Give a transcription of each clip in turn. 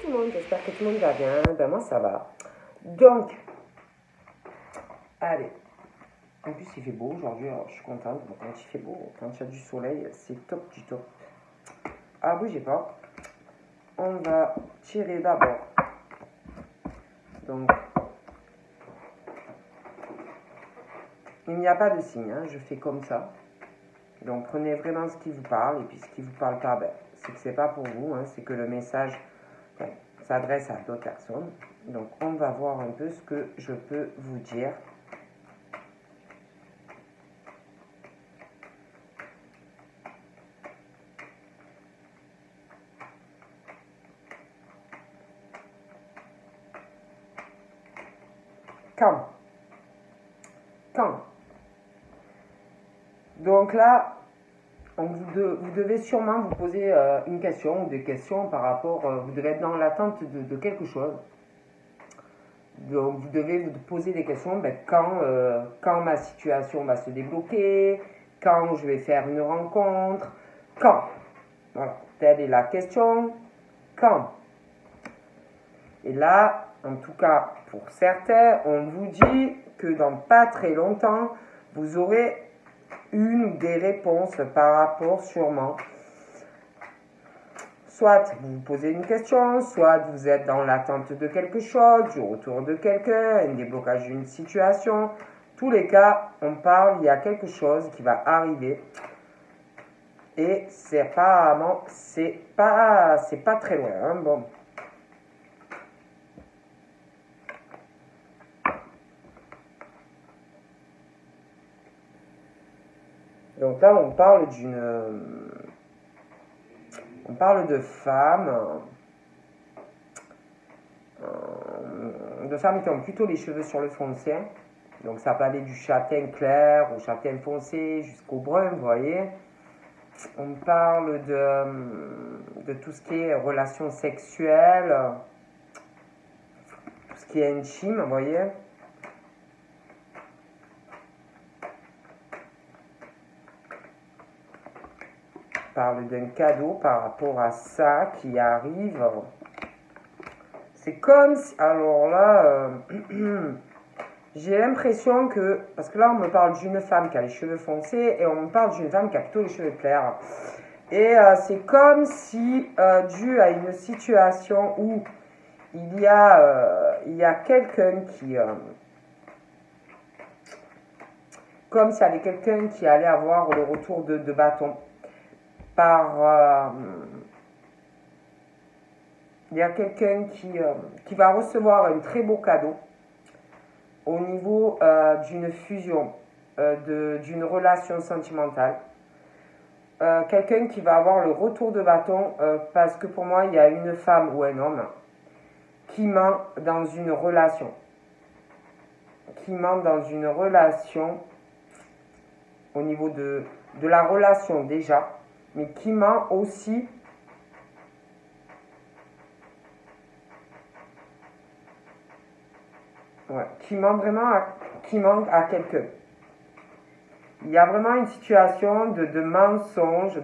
tout le monde, j'espère que tout le monde va bien. Ben moi ça va. Donc, allez. En plus il fait beau aujourd'hui, alors je suis contente. Bon, quand il fait beau, quand il y a du soleil, c'est top du top. Ah bougez pas. On va tirer d'abord. Donc, il n'y a pas de signe, hein, je fais comme ça. Donc prenez vraiment ce qui vous parle, et puis ce qui ne vous parle pas, ben, c'est que c'est pas pour vous, hein, c'est que le message s'adresse à d'autres personnes. Donc on va voir un peu ce que je peux vous dire. Quand donc là, vous devez sûrement vous poser une question ou des questions par rapport, vous devez être dans l'attente de quelque chose. Donc vous devez vous poser des questions, ben, quand ma situation va se débloquer, quand je vais faire une rencontre, quand. Voilà, telle est la question, quand. Et là, en tout cas pour certains, on vous dit que dans pas très longtemps, vous aurez une ou des réponses par rapport sûrement. Soit vous vous posez une question, soit vous êtes dans l'attente de quelque chose, du retour de quelqu'un, un déblocage d'une situation. Tous les cas, on parle, il y a quelque chose qui va arriver. Et c'est pas très loin. Hein, bon. Donc là, on parle de femmes, qui ont plutôt les cheveux sur le foncé. Donc ça peut aller du châtain clair au châtain foncé jusqu'au brun, vous voyez. On parle de tout ce qui est relations sexuelles, tout ce qui est intime, vous voyez. On parle d'un cadeau par rapport à ça qui arrive. C'est comme si, alors là, j'ai l'impression que, parce que là on me parle d'une femme qui a les cheveux foncés et on me parle d'une femme qui a plutôt les cheveux clairs. Et c'est comme si, dû à une situation où il y a quelqu'un qui, comme s'il y avait quelqu'un qui allait avoir le retour de bâton. Il y a quelqu'un qui va recevoir un très beau cadeau au niveau d'une fusion, d'une relation sentimentale. Quelqu'un qui va avoir le retour de bâton parce que pour moi, il y a une femme ou un homme qui ment dans une relation. Au niveau de la relation déjà, mais qui ment aussi qui ment à quelqu'un. Il y a vraiment une situation de mensonge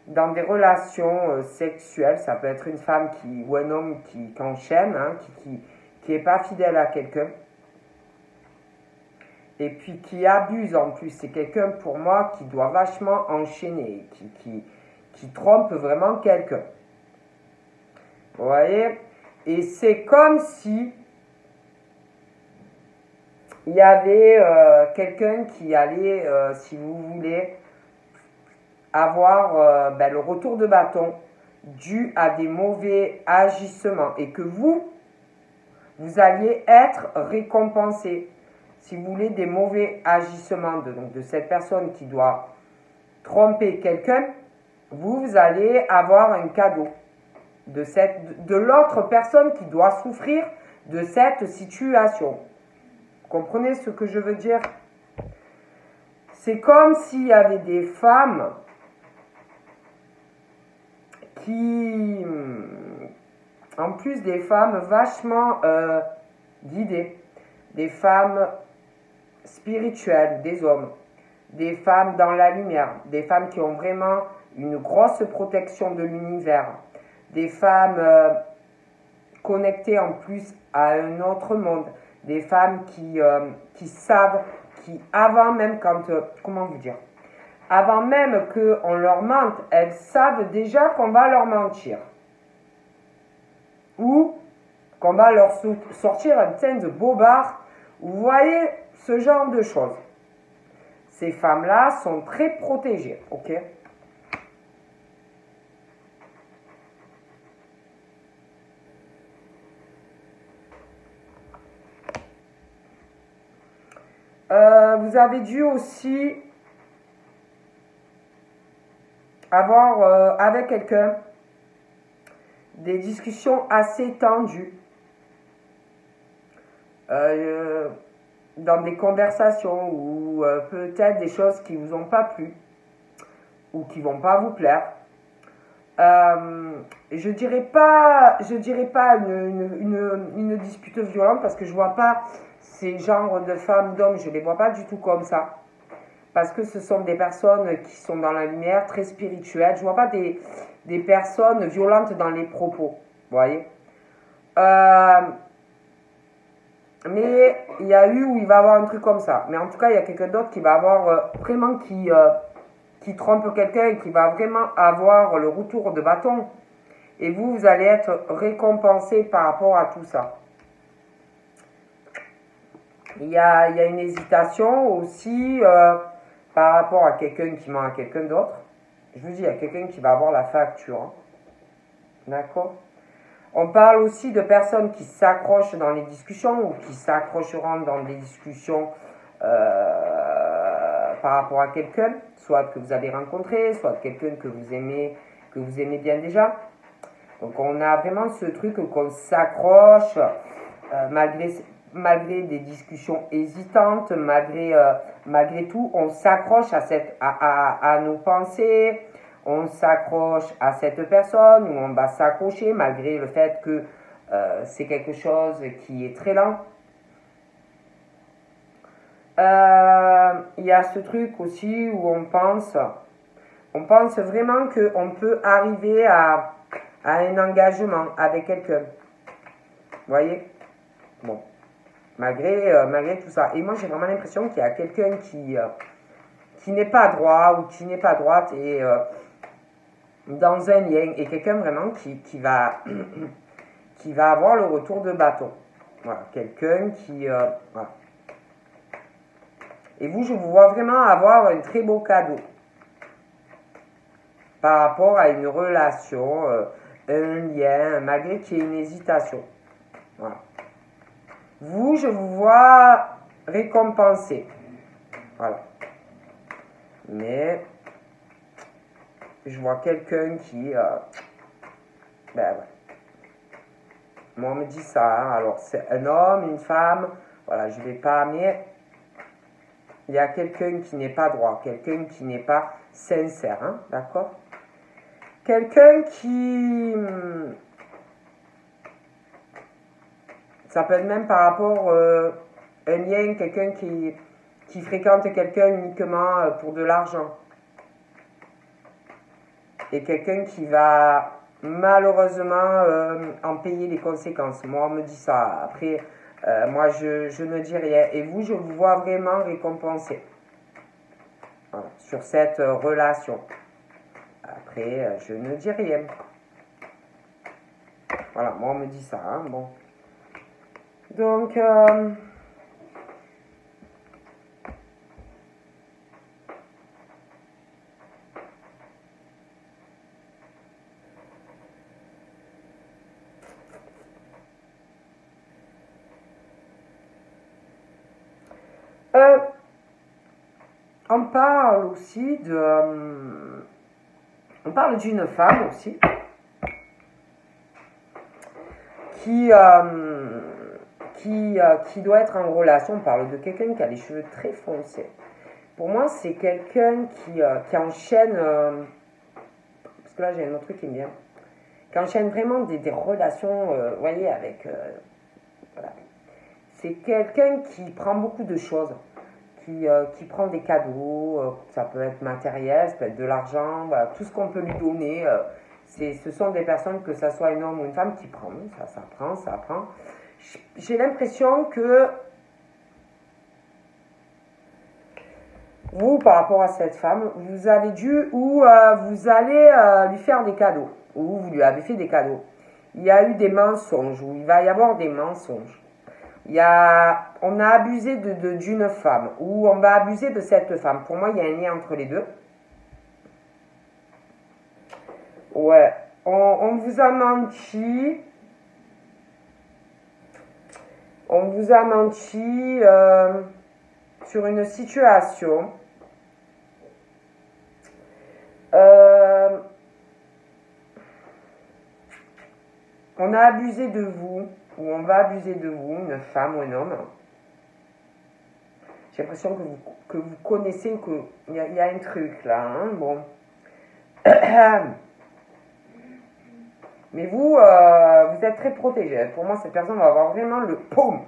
dans des relations sexuelles. Ça peut être une femme ou un homme qui enchaîne, hein, qui est pas fidèle à quelqu'un. Et puis qui abuse en plus. C'est quelqu'un pour moi qui doit vachement enchaîner, qui trompe vraiment quelqu'un. Vous voyez? Et c'est comme si il y avait quelqu'un qui allait, si vous voulez, avoir le retour de bâton dû à des mauvais agissements et que vous alliez être récompensé. Si vous voulez, des mauvais agissements de cette personne qui doit tromper quelqu'un, vous allez avoir un cadeau de l'autre personne qui doit souffrir de cette situation. Vous comprenez ce que je veux dire? C'est comme s'il y avait des femmes qui, en plus des femmes vachement guidées, des femmes spirituelles, des hommes, des femmes dans la lumière, des femmes qui ont vraiment une grosse protection de l'univers, des femmes connectées en plus à un autre monde, des femmes qui savent, qui avant même quand, comment vous dire, avant même qu'on leur mente, elles savent déjà qu'on va leur mentir. Ou qu'on va leur sortir un teint de bobard. Vous voyez ce genre de choses. Ces femmes-là sont très protégées, ok? Vous avez dû aussi avoir avec quelqu'un des discussions assez tendues dans des conversations ou peut-être des choses qui ne vous ont pas plu ou qui ne vont pas vous plaire. Je dirais pas une dispute violente parce que je vois pas ces genres de femmes, d'hommes, je les vois pas du tout comme ça. Parce que ce sont des personnes qui sont dans la lumière, très spirituelles. Je vois pas des personnes violentes dans les propos, vous voyez. Mais il y a eu où il va y avoir un truc comme ça. Mais en tout cas, il y a quelqu'un d'autre qui va avoir vraiment qui trompe quelqu'un et qui va vraiment avoir le retour de bâton. Et vous allez être récompensé par rapport à tout ça. Il y a une hésitation aussi par rapport à quelqu'un qui ment à quelqu'un d'autre. Je vous dis, il y a quelqu'un qui va avoir la facture. Hein. D'accord ? On parle aussi de personnes qui s'accrochent dans les discussions ou qui s'accrocheront dans des discussions par rapport à quelqu'un, soit que vous avez rencontré, soit quelqu'un que vous aimez bien déjà. Donc on a vraiment ce truc qu'on s'accroche malgré des discussions hésitantes, malgré tout, on s'accroche à nos pensées, on s'accroche à cette personne, ou on va s'accrocher malgré le fait que c'est quelque chose qui est très lent. Il y a ce truc aussi où on pense vraiment qu'on peut arriver à un engagement avec quelqu'un. Vous voyez ? Bon. Malgré tout ça. Et moi, j'ai vraiment l'impression qu'il y a quelqu'un qui n'est pas droit ou qui n'est pas droite et dans un lien. Et quelqu'un vraiment qui va avoir le retour de bâton. Voilà. Quelqu'un qui... voilà. Et vous, je vous vois vraiment avoir un très beau cadeau par rapport à une relation, un lien, malgré qu'il y ait une hésitation. Voilà. Vous, je vous vois récompensé. Voilà. Mais je vois quelqu'un qui... ben ouais. Moi, on me dit ça. Hein. Alors, c'est un homme, une femme. Voilà, je ne vais pas... Mais il y a quelqu'un qui n'est pas droit. Quelqu'un qui n'est pas sincère. Hein, d'accord ? Quelqu'un qui... Ça peut être même par rapport à un lien, quelqu'un qui fréquente quelqu'un uniquement pour de l'argent. Et quelqu'un qui va malheureusement en payer les conséquences. Moi, on me dit ça. Après, moi, je ne dis rien. Et vous, je vous vois vraiment récompensé. Voilà, sur cette relation. Après, je ne dis rien. Voilà, moi, on me dit ça. Hein, bon. Donc, on parle aussi on parle d'une femme aussi qui doit être en relation. On parle de quelqu'un qui a les cheveux très foncés. Pour moi, c'est quelqu'un qui enchaîne, parce que là j'ai un autre truc qui me vient, qui enchaîne vraiment des relations, vous voyez, avec, voilà. C'est quelqu'un qui prend beaucoup de choses, qui prend des cadeaux, ça peut être matériel, ça peut être de l'argent, voilà, tout ce qu'on peut lui donner, Ce sont des personnes, que ce soit un homme ou une femme, qui prennent. Ça prend, ça prend. J'ai l'impression que vous, par rapport à cette femme, vous avez dû, ou vous allez lui faire des cadeaux, ou vous lui avez fait des cadeaux. Il y a eu des mensonges, ou il va y avoir des mensonges. On a abusé d'une femme, ou on va abuser de cette femme. Pour moi, il y a un lien entre les deux. Ouais, on vous a menti. On vous a menti sur une situation. On a abusé de vous, ou on va abuser de vous, une femme ou un homme. J'ai l'impression que vous connaissez, qu'il y a un truc là, hein, bon. Mais vous, vous êtes très protégé. Pour moi, cette personne va avoir vraiment le poum.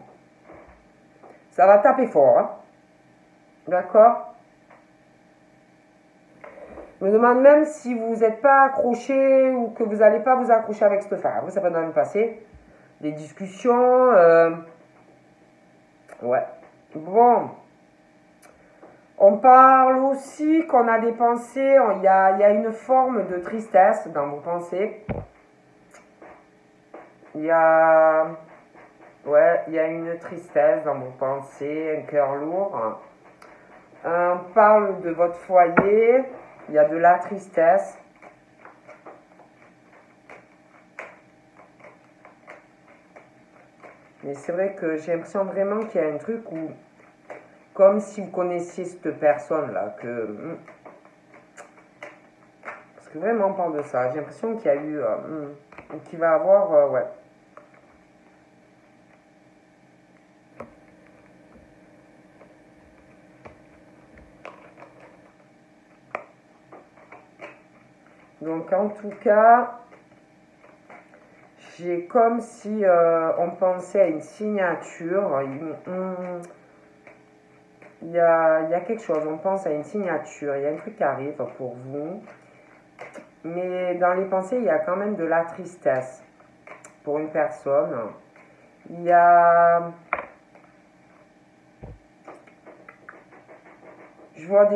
Ça va taper fort, hein. D'accord? Je me demande même si vous n'êtes pas accroché ou que vous n'allez pas vous accrocher avec cette femme. Ça peut même passer. Des discussions. Ouais. Bon. On parle aussi qu'on a des pensées. Il y a une forme de tristesse dans vos pensées. Il y a une tristesse dans vos pensées, un cœur lourd. On parle de votre foyer. Il y a de la tristesse. Mais c'est vrai que j'ai l'impression vraiment qu'il y a un truc où, comme si vous connaissiez cette personne-là, parce que vraiment on parle de ça, j'ai l'impression qu'il y a eu, qu'il va avoir, ouais. Donc en tout cas, j'ai comme si on pensait à une signature. Il y a quelque chose, on pense à une signature, il y a un truc qui arrive pour vous. Mais dans les pensées, il y a quand même de la tristesse pour une personne. Il y a... Je vois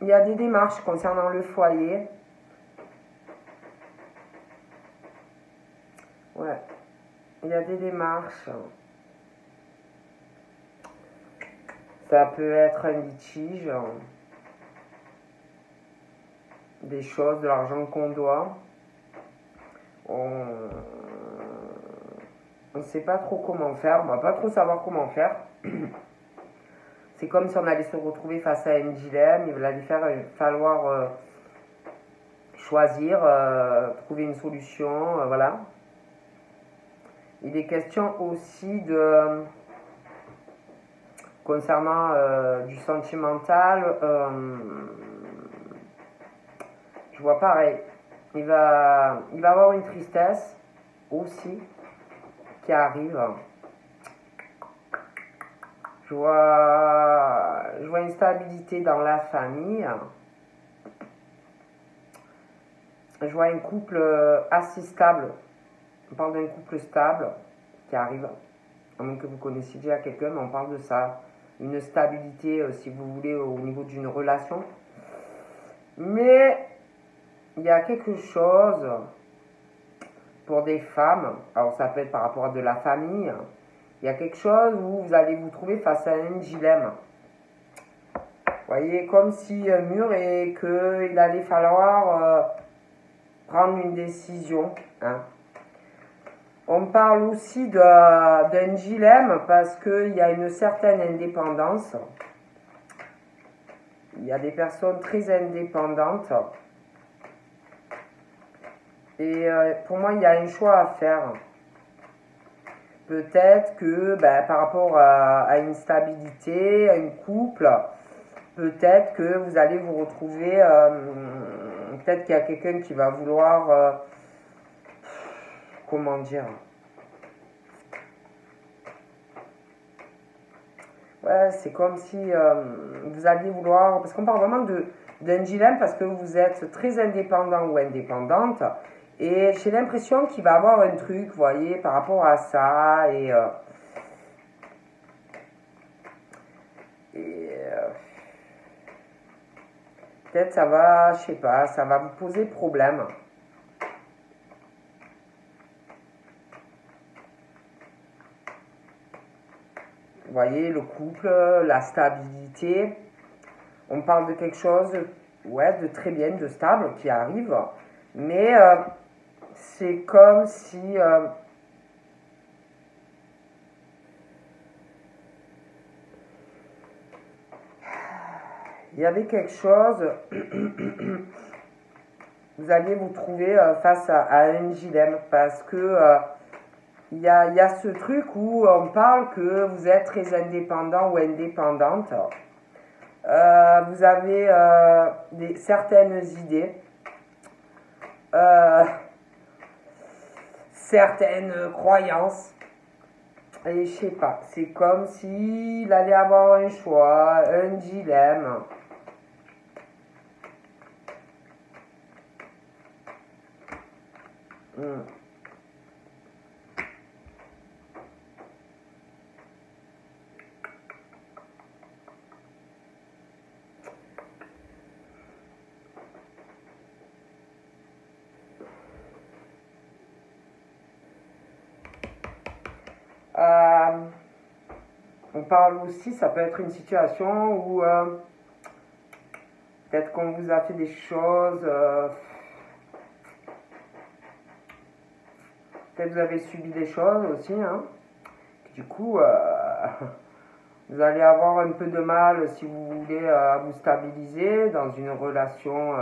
il y a des démarches concernant le foyer. Ouais, il y a des démarches. Ça peut être un litige, des choses, de l'argent qu'on doit. On ne sait pas trop comment faire, on va pas trop savoir comment faire. C'est comme si on allait se retrouver face à un dilemme, il va falloir choisir, trouver une solution, voilà. Il est question aussi concernant du sentimental, je vois pareil. Il va avoir une tristesse aussi qui arrive. Je vois une stabilité dans la famille. Je vois un couple assez stable. On parle d'un couple stable qui arrive. À moins que vous connaissiez déjà quelqu'un, mais on parle de ça. Une stabilité, si vous voulez, au niveau d'une relation. Mais il y a quelque chose pour des femmes. Alors ça peut être par rapport à de la famille. Il y a quelque chose où vous allez vous trouver face à un dilemme. Vous voyez, comme si un mur et qu'il allait falloir prendre une décision. Hein. On parle aussi d'un dilemme parce qu'il y a une certaine indépendance. Il y a des personnes très indépendantes. Et pour moi, il y a un choix à faire. Peut-être que par rapport à une stabilité, à un couple, peut-être que vous allez vous retrouver, peut-être qu'il y a quelqu'un qui va vouloir, comment dire, ouais, c'est comme si vous alliez vouloir, parce qu'on parle vraiment d'un dilemme parce que vous êtes très indépendant ou indépendante. Et j'ai l'impression qu'il va avoir un truc, vous voyez, par rapport à ça. Peut-être ça va, je sais pas, ça va vous poser problème. Vous voyez, le couple, la stabilité. On parle de quelque chose, ouais, de très bien, de stable qui arrive. Mais c'est comme si... il y avait quelque chose, vous alliez vous trouver face à un dilemme parce que il y a ce truc où on parle que vous êtes très indépendant ou indépendante. Vous avez certaines idées, certaines croyances. Et je sais pas, c'est comme s'il allait avoir un choix, un dilemme. On parle aussi, ça peut être une situation où peut-être qu'on vous a fait des choses, peut-être vous avez subi des choses aussi, hein. Du coup, vous allez avoir un peu de mal si vous voulez vous stabiliser dans une relation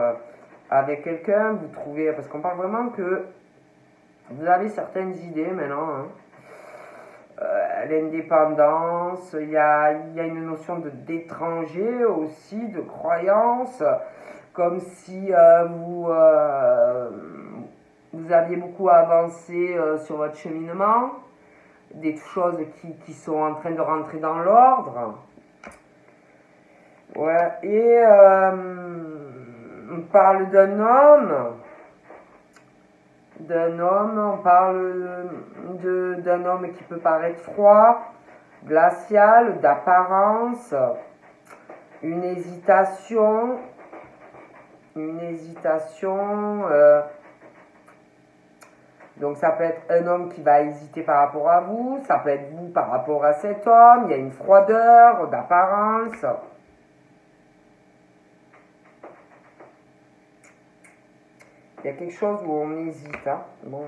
avec quelqu'un, vous trouvez, parce qu'on parle vraiment que vous avez certaines idées maintenant, hein. L'indépendance, il y a une notion d'étranger aussi, de croyance, comme si vous aviez beaucoup avancé sur votre cheminement, des choses qui sont en train de rentrer dans l'ordre. Ouais, et on parle d'un homme, on parle d'un homme qui peut paraître froid, glacial, d'apparence, une hésitation, donc ça peut être un homme qui va hésiter par rapport à vous, ça peut être vous par rapport à cet homme, il y a une froideur d'apparence. Il y a quelque chose où on hésite, hein. Bon.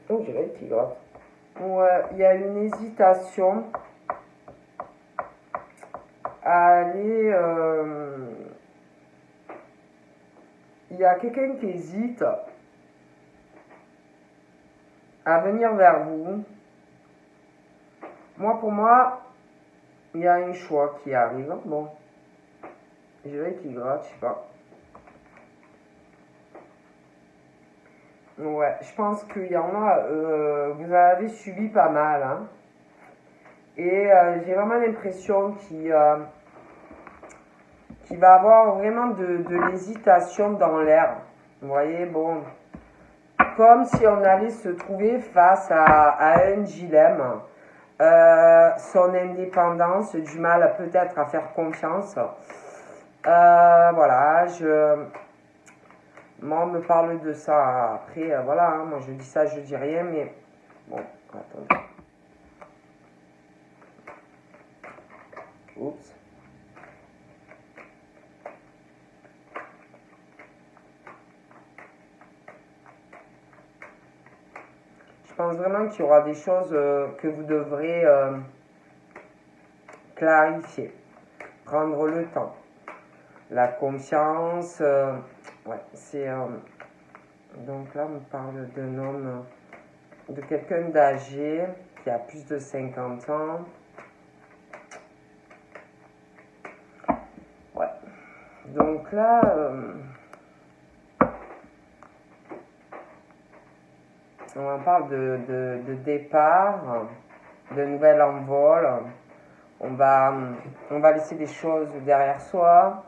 Oh, j'ai le tigre. Ouais, il y a une hésitation à aller... il y a quelqu'un qui hésite à venir vers vous. Pour moi, il y a un choix qui arrive. Bon. Je vais qui gratte, je sais pas. Ouais, je pense qu'il y en a, vous avez subi pas mal, hein. Et j'ai vraiment l'impression qu'il va avoir vraiment de l'hésitation dans l'air. Vous voyez, bon, comme si on allait se trouver face à un dilemme. Son indépendance, du mal peut-être à faire confiance. Voilà, moi on me parle de ça après, voilà, hein, moi je dis ça, je dis rien, mais bon, attendez. Oups. Je pense vraiment qu'il y aura des choses que vous devrez clarifier, prendre le temps. La confiance, ouais, c'est... donc là, on me parle d'un homme, de quelqu'un d'âgé, qui a plus de 50 ans. Ouais. Donc là, on parle de départ, de nouvel envol. On va laisser des choses derrière soi.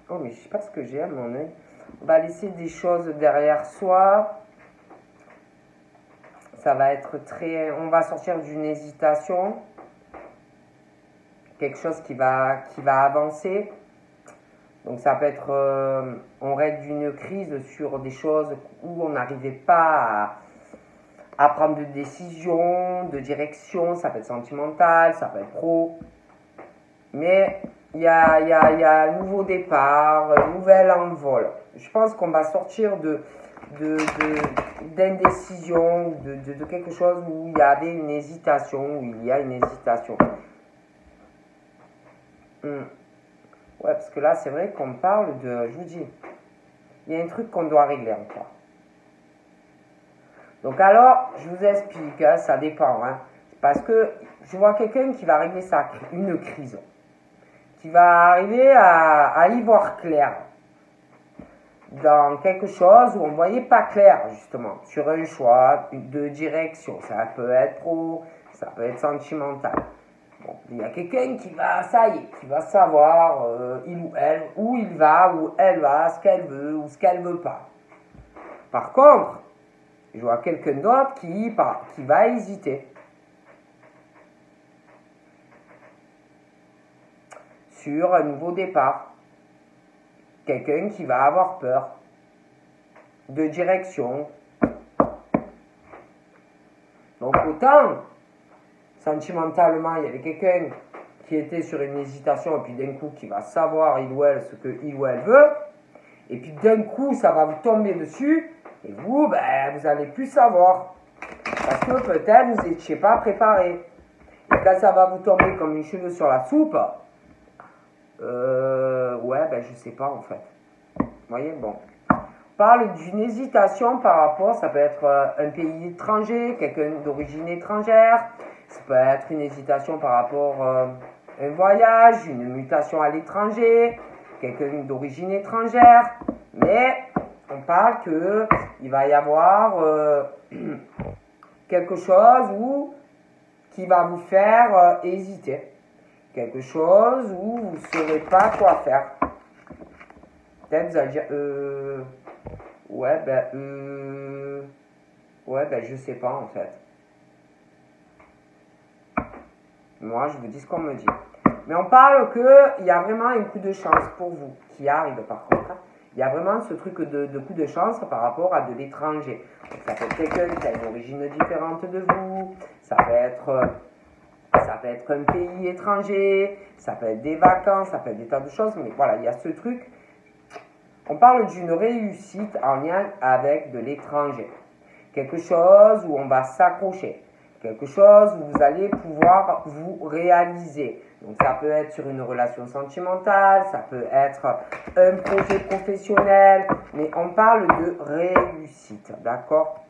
Oh, mais je sais pas ce que j'ai à mon œil. On va laisser des choses derrière soi. Ça va être très... On va sortir d'une hésitation. Quelque chose qui va avancer. Donc ça peut être... on règle d'une crise sur des choses où on n'arrivait pas à prendre de décision, de direction. Ça peut être sentimental, ça peut être pro. Mais il y a un nouveau départ, un nouvel envol. Je pense qu'on va sortir d'indécision, de quelque chose où il y avait une hésitation, où il y a une hésitation. Ouais, parce que là, c'est vrai qu'on parle de... Je vous dis, il y a un truc qu'on doit régler encore. Donc alors, je vous explique, hein, ça dépend. Hein, parce que je vois quelqu'un qui va régler une crise. Qui va arriver à y voir clair. Dans quelque chose où on ne voyait pas clair, justement. Sur un choix de direction. Ça peut être pro, ça peut être sentimental. Bon, il y a quelqu'un qui va, ça y est, qui va savoir, il ou elle, où il va, où elle va, ce qu'elle veut ou ce qu'elle veut pas. Par contre, je vois quelqu'un d'autre qui va hésiter. Sur un nouveau départ. Quelqu'un qui va avoir peur de direction. Donc autant, sentimentalement, il y avait quelqu'un qui était sur une hésitation et puis d'un coup qui va savoir il ou elle ce que il ou elle veut. Et puis d'un coup, ça va vous tomber dessus et vous, vous n'allez plus savoir. Parce que peut-être vous n'étiez pas préparé. Et quand ça va vous tomber comme une cheveux sur la soupe, ouais, je sais pas en fait. Vous voyez, bon. On parle d'une hésitation par rapport, ça peut être un pays étranger, quelqu'un d'origine étrangère, ça peut être une hésitation par rapport à un voyage, une mutation à l'étranger, quelqu'un d'origine étrangère, mais on parle qu'il va y avoir quelque chose qui va vous faire hésiter. Quelque chose où vous ne saurez pas quoi faire. Peut-être vous allez dire, je sais pas en fait. Moi, je vous dis ce qu'on me dit. Mais on parle qu'il y a vraiment un coup de chance pour vous qui arrive par contre. Il y a vraiment ce truc de coup de chance par rapport à de l'étranger. Ça peut être quelqu'un qui a une origine différente de vous. Ça peut être un pays étranger, ça peut être des vacances, ça peut être des tas de choses, mais voilà, il y a ce truc. On parle d'une réussite en lien avec de l'étranger. Quelque chose où on va s'accrocher. Quelque chose où vous allez pouvoir vous réaliser. Donc ça peut être sur une relation sentimentale, ça peut être un projet professionnel, mais on parle de réussite, d'accord?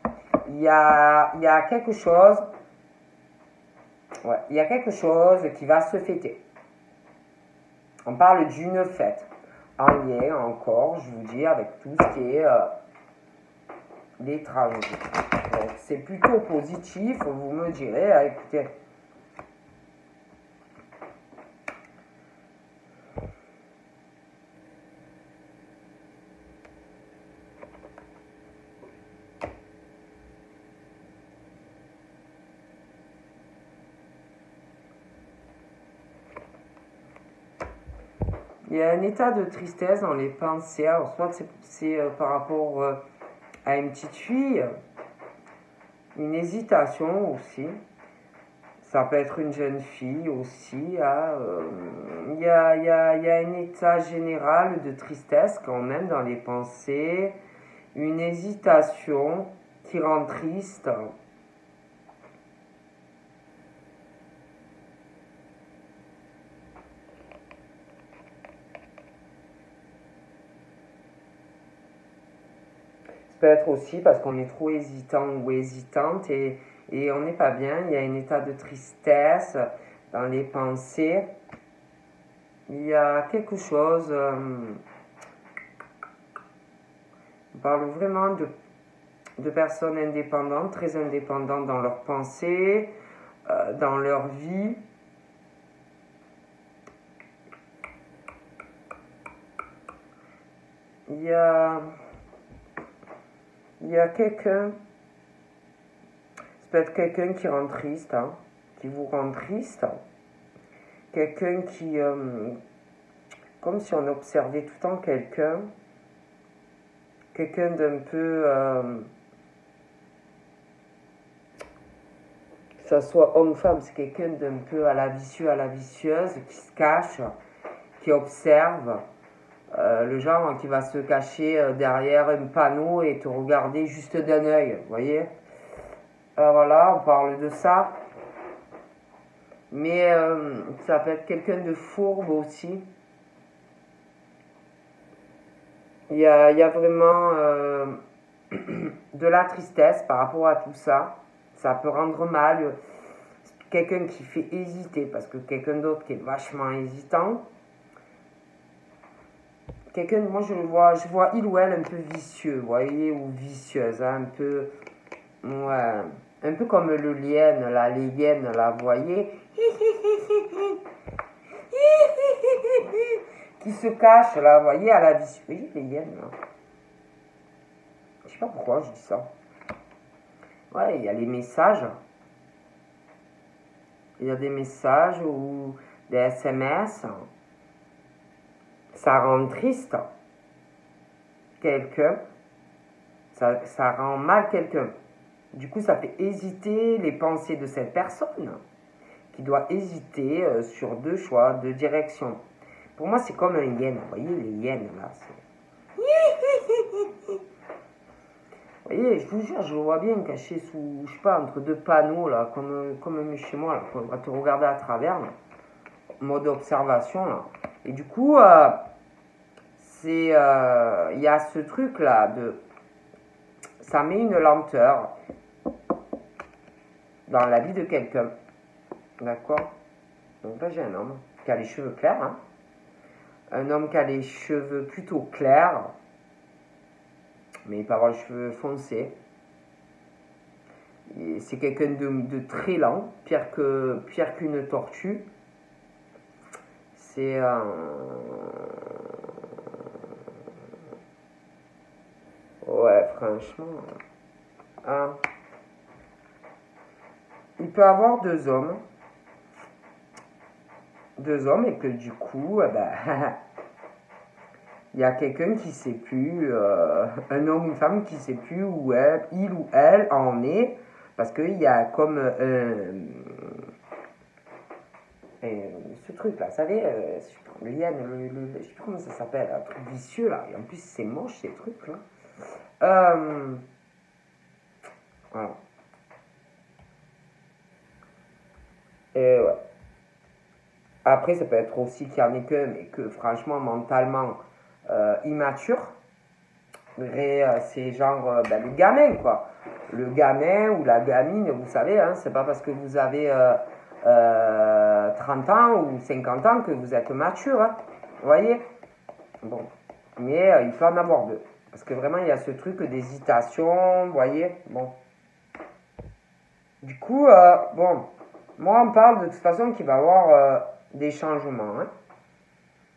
Il y a quelque chose... Ouais, il y a quelque chose qui va se fêter. On parle d'une fête. En lien encore, je vous dis, avec tout ce qui est l'étranger. Donc c'est plutôt positif, vous me direz, écoutez. Il y a un état de tristesse dans les pensées. Alors, soit c'est par rapport à une petite fille, une hésitation aussi. Ça peut être une jeune fille aussi. Il y a un état général de tristesse quand même dans les pensées. Une hésitation qui rend triste. Peut être aussi parce qu'on est trop hésitant ou hésitante et on n'est pas bien. Il y a un état de tristesse dans les pensées. Il y a quelque chose... on parle vraiment de personnes indépendantes, très indépendantes dans leurs pensées, dans leur vie. il y a, il y a quelqu'un, ça peut être quelqu'un qui rend triste, hein, qui vous rend triste, quelqu'un qui, comme si on observait tout le temps quelqu'un d'un peu, que ça soit homme ou femme, c'est quelqu'un d'un peu à la vicieux, à la vicieuse, qui se cache, qui observe, le genre qui va se cacher derrière un panneau et te regarder juste d'un œil, vous voyez. Voilà, on parle de ça. Mais ça peut être quelqu'un de fourbe aussi. Il y a vraiment de la tristesse par rapport à tout ça. Ça peut rendre mal. Quelqu'un qui fait hésiter, parce que quelqu'un d'autre qui est vachement hésitant. Quelqu'un, moi je vois il ou elle un peu vicieux, vous voyez, ou vicieuse, hein, un peu, ouais, un peu comme le liène, là, les hyènes, là, vous voyez, qui se cache, là, vous voyez, à la vicieux, vous voyez, les hyènes, là. Je sais pas pourquoi je dis ça. Ouais, il y a les messages, il y a des messages ou des SMS, ça rend triste quelqu'un, ça rend mal quelqu'un. Du coup, ça fait hésiter les pensées de cette personne qui doit hésiter sur deux choix, deux directions. Pour moi, c'est comme un hyène. Vous voyez, les hyènes, là. Vous voyez, je vous jure, je le vois bien caché sous, je sais pas, entre deux panneaux, là, comme chez moi, là, on va te regarder à travers, là, mode observation, là. Et du coup, il y a ce truc-là ça met une lenteur dans la vie de quelqu'un. D'accord? Donc là, j'ai un homme qui a les cheveux clairs. Hein. Un homme qui a les cheveux plutôt clairs. Mais il peut avoir les cheveux foncés. C'est quelqu'un de très lent. Pire qu'une tortue. C'est ouais, franchement... Hein. Il peut avoir deux hommes et que du coup, il y a quelqu'un qui ne sait plus, un homme ou une femme qui ne sait plus où il ou elle en est, parce qu'il y a comme ce truc là, vous savez, le lien, je sais plus comment ça s'appelle, un truc vicieux là, et en plus c'est moche ces trucs là. Voilà. Et ouais. Après, ça peut être aussi qu'il y en ait que, mais que franchement, mentalement immature. C'est genre le gamin, quoi. Le gamin ou la gamine, vous savez, hein, c'est pas parce que vous avez 30 ans ou 50 ans que vous êtes mature. Hein, vous voyez? Bon. Mais il faut en avoir deux. Parce que vraiment, il y a ce truc d'hésitation, vous voyez? Bon. Du coup, bon. Moi, on parle de toute façon qu'il va y avoir des changements. Hein.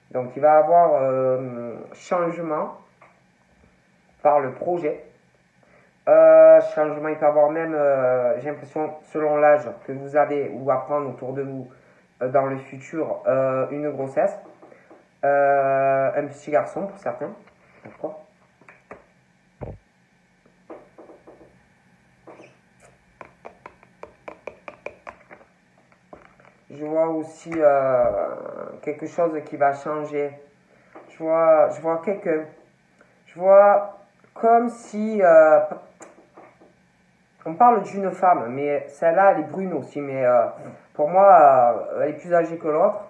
Donc, il va y avoir changement par le projet. Changement, il peut y avoir même, j'ai l'impression, selon l'âge que vous avez ou à prendre autour de vous dans le futur, une grossesse. Un petit garçon pour certains. D'accord. Je vois aussi quelque chose qui va changer. Je vois quelqu'un. Je vois comme si... on parle d'une femme, mais celle-là, elle est brune aussi. Mais pour moi, elle est plus âgée que l'autre.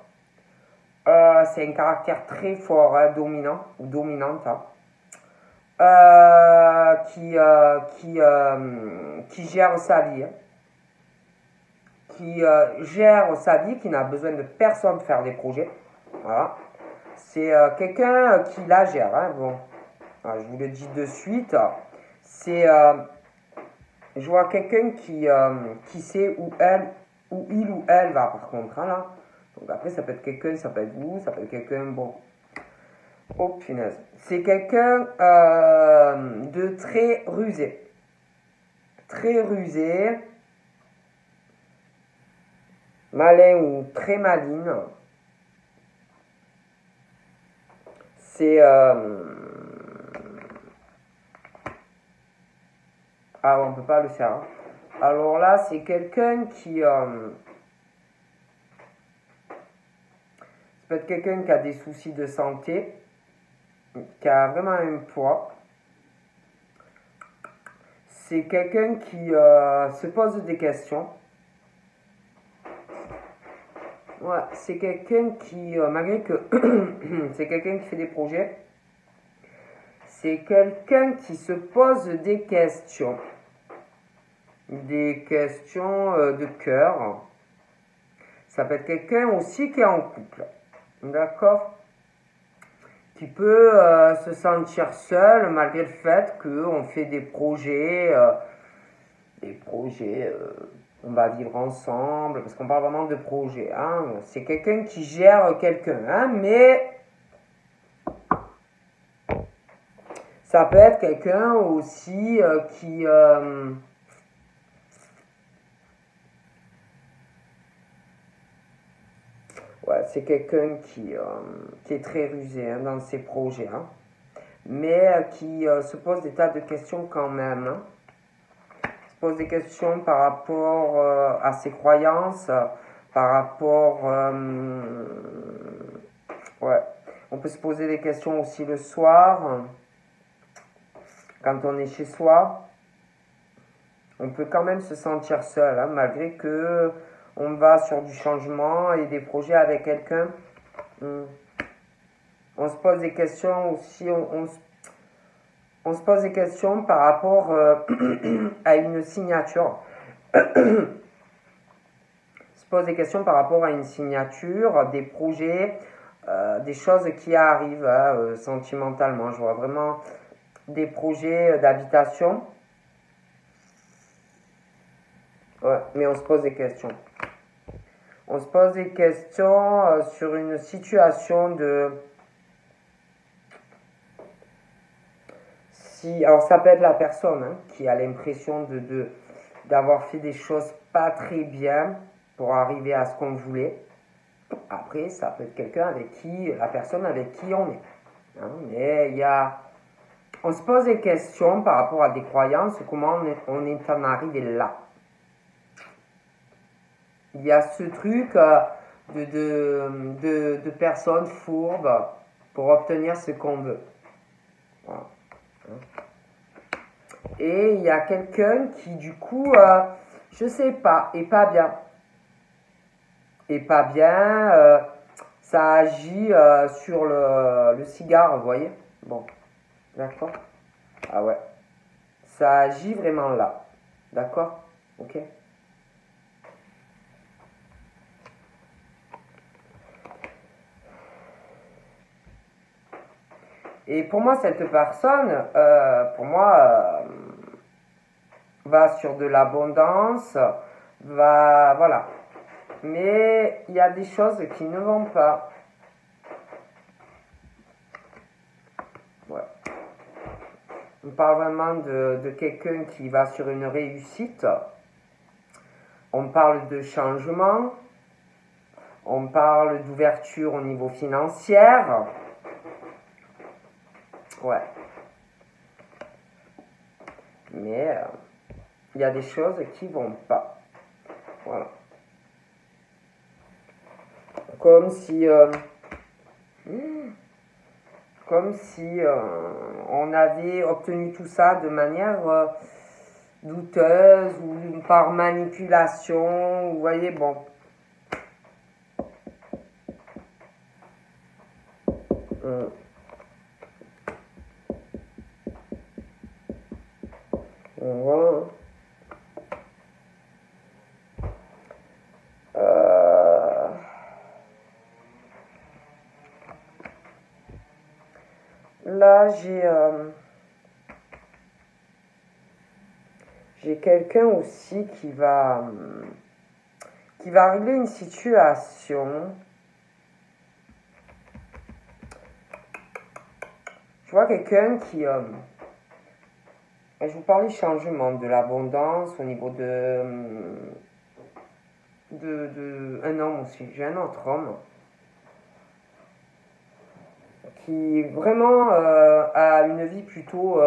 C'est un caractère très fort, hein, dominant ou dominante. Hein. Qui gère sa vie. Hein. Qui gère sa vie, qui n'a besoin de personne pour faire des projets. Voilà. C'est quelqu'un qui la gère. Hein. Bon, alors, je vous le dis de suite. C'est, je vois quelqu'un qui sait où il ou elle va, par contre. Hein, là. Donc après, ça peut être quelqu'un, ça peut être vous, ça peut être quelqu'un, bon. Oh punaise. C'est quelqu'un de très rusé. Très rusé. Malin ou très maligne. C'est... Ah, on peut pas le faire. Hein. Alors là, c'est quelqu'un qui... ça peut être quelqu'un qui a des soucis de santé, qui a vraiment un poids. C'est quelqu'un qui se pose des questions. Ouais, c'est quelqu'un qui, malgré que c'est quelqu'un qui fait des projets, c'est quelqu'un qui se pose des questions. Des questions de cœur. Ça peut être quelqu'un aussi qui est en couple. D'accord? Qui peut se sentir seul malgré le fait qu'on fait des projets, on va vivre ensemble, parce qu'on parle vraiment de projet. Hein. C'est quelqu'un qui gère quelqu'un, hein, mais ça peut être quelqu'un aussi qui... ouais, c'est quelqu'un qui est très rusé hein, dans ses projets, hein, mais qui se pose des tas de questions quand même. Hein. Pose des questions par rapport à ses croyances, par rapport... ouais. On peut se poser des questions aussi le soir, quand on est chez soi. On peut quand même se sentir seul, hein, malgré que on va sur du changement et des projets avec quelqu'un. On se pose des questions aussi, on se pose des questions par rapport à une signature. Se pose des questions par rapport à une signature, des projets, des choses qui arrivent sentimentalement. Je vois vraiment des projets d'habitation. Ouais, mais on se pose des questions. On se pose des questions sur une situation de... Si, alors ça peut être la personne hein, qui a l'impression d'avoir fait des choses pas très bien pour arriver à ce qu'on voulait. Après, ça peut être quelqu'un avec qui, la personne avec qui on est. Hein, mais il y a... On se pose des questions par rapport à des croyances, comment on est en arrivé là. Il y a ce truc de personnes fourbes pour obtenir ce qu'on veut. Voilà. Et il y a quelqu'un qui, du coup, je sais pas, est pas bien. Est pas bien, ça agit sur le cigare, vous voyez? Bon, d'accord? Ah ouais. Ça agit vraiment là. D'accord? Ok? Et pour moi, cette personne, va sur de l'abondance, va, voilà. Mais il y a des choses qui ne vont pas. Ouais. On parle vraiment de quelqu'un qui va sur une réussite. On parle de changement. On parle d'ouverture au niveau financier. Ouais. Mais il y a des choses qui vont pas. Voilà. Comme si on avait obtenu tout ça de manière douteuse ou par manipulation. Vous voyez, bon. Voilà. Là, j'ai quelqu'un aussi qui va régler une situation Je vois quelqu'un qui... je vous parlais changement, de l'abondance au niveau un homme aussi. J'ai un autre homme qui vraiment a une vie plutôt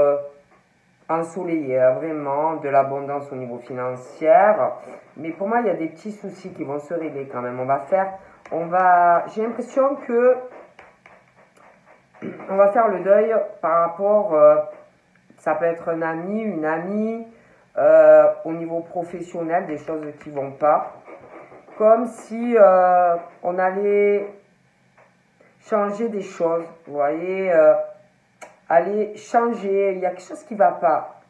ensoleillée, vraiment de l'abondance au niveau financier. Mais pour moi, il y a des petits soucis qui vont se régler quand même. J'ai l'impression que on va faire le deuil par rapport, ça peut être un ami, une amie, au niveau professionnel, des choses qui vont pas. Comme si on allait changer des choses, vous voyez, aller changer, il y a quelque chose qui ne va pas.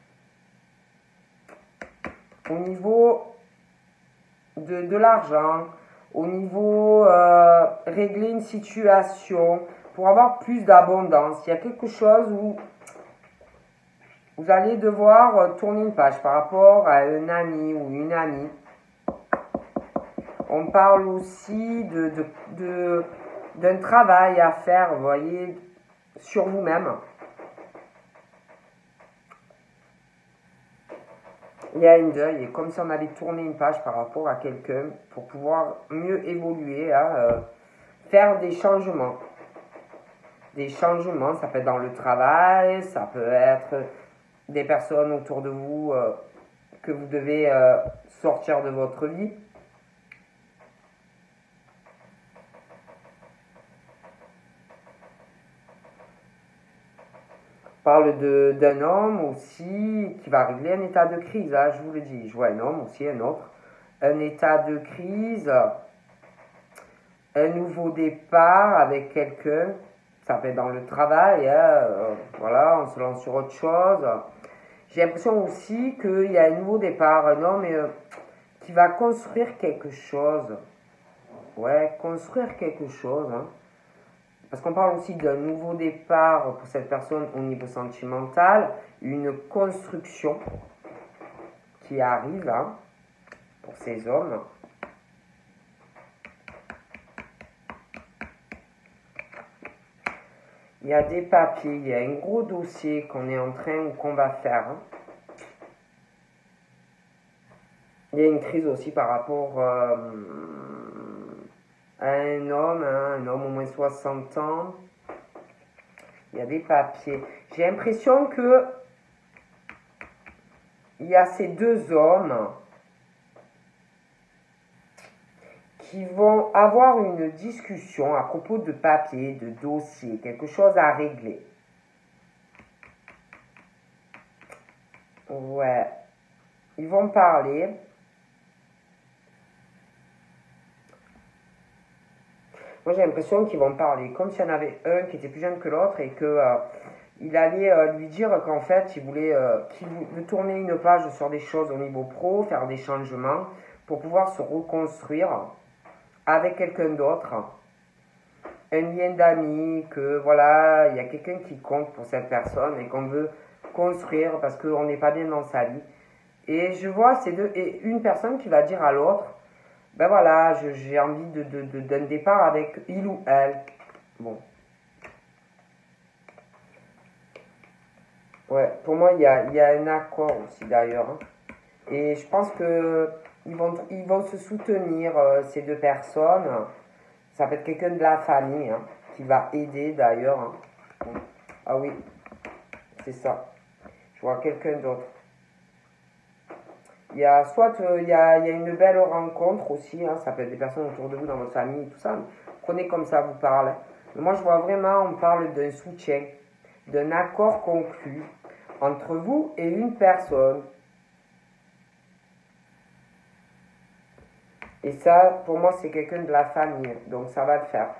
Au niveau de l'argent, au niveau régler une situation, pour avoir plus d'abondance. Il y a quelque chose où vous allez devoir tourner une page par rapport à un ami ou une amie. On parle aussi d'un travail à faire, vous voyez, sur vous-même. Il y a un deuil, et comme si on allait tourner une page par rapport à quelqu'un pour pouvoir mieux évoluer, faire des changements. Des changements, ça peut être dans le travail, ça peut être des personnes autour de vous que vous devez sortir de votre vie. On parle d'un homme aussi qui va régler un état de crise, hein, je vous le dis. Je vois un homme aussi, un autre. Un état de crise, un nouveau départ avec quelqu'un. Ça peut être dans le travail, hein, voilà, on se lance sur autre chose. J'ai l'impression aussi qu'il y a un nouveau départ, un homme qui va construire quelque chose. Ouais, construire quelque chose. Hein. Parce qu'on parle aussi d'un nouveau départ pour cette personne au niveau sentimental, une construction qui arrive hein, pour ces hommes. Il y a des papiers, il y a un gros dossier qu'on est en train ou qu'on va faire. Hein. Il y a une crise aussi par rapport à un homme au moins 60 ans. Il y a des papiers. J'ai l'impression que il y a ces deux hommes qui vont avoir une discussion à propos de papier, de dossier, quelque chose à régler. Ouais. Ils vont parler. Moi, j'ai l'impression qu'ils vont parler comme s'il y en avait un qui était plus jeune que l'autre et que il allait lui dire qu'en fait, il voulait tourner une page sur des choses au niveau pro, faire des changements pour pouvoir se reconstruire avec quelqu'un d'autre. Un lien d'amis, que voilà, il y a quelqu'un qui compte pour cette personne et qu'on veut construire parce qu'on n'est pas bien dans sa vie. Et je vois ces deux, et une personne qui va dire à l'autre, ben voilà, j'ai envie d'un départ avec il ou elle. Bon. Ouais, pour moi, il y a un accord aussi d'ailleurs. Hein. Et je pense que ils vont se soutenir, ces deux personnes. Ça peut être quelqu'un de la famille hein, qui va aider d'ailleurs. Hein. Ah oui, c'est ça. Je vois quelqu'un d'autre. Il y a il y a une belle rencontre aussi, hein, ça peut être des personnes autour de vous dans votre famille, tout ça. Prenez comme ça vous parle. Mais moi je vois vraiment, on parle d'un soutien, d'un accord conclu entre vous et une personne. Et ça, pour moi, c'est quelqu'un de la famille, donc ça va le faire.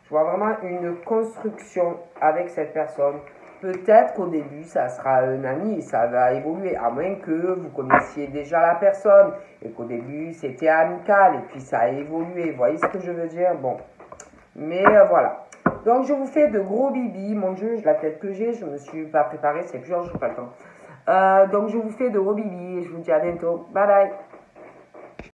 Je vois vraiment une construction avec cette personne. Peut-être qu'au début, ça sera un ami et ça va évoluer, à moins que vous connaissiez déjà la personne et qu'au début, c'était amical et puis ça a évolué. Vous voyez ce que je veux dire? Bon. Mais voilà. Donc, je vous fais de gros bibis. Mon Dieu, la tête que j'ai, je ne me suis pas préparée. C'est plus, je n'ai pas le temps. Donc, je vous fais de gros bibis et je vous dis à bientôt. Bye bye.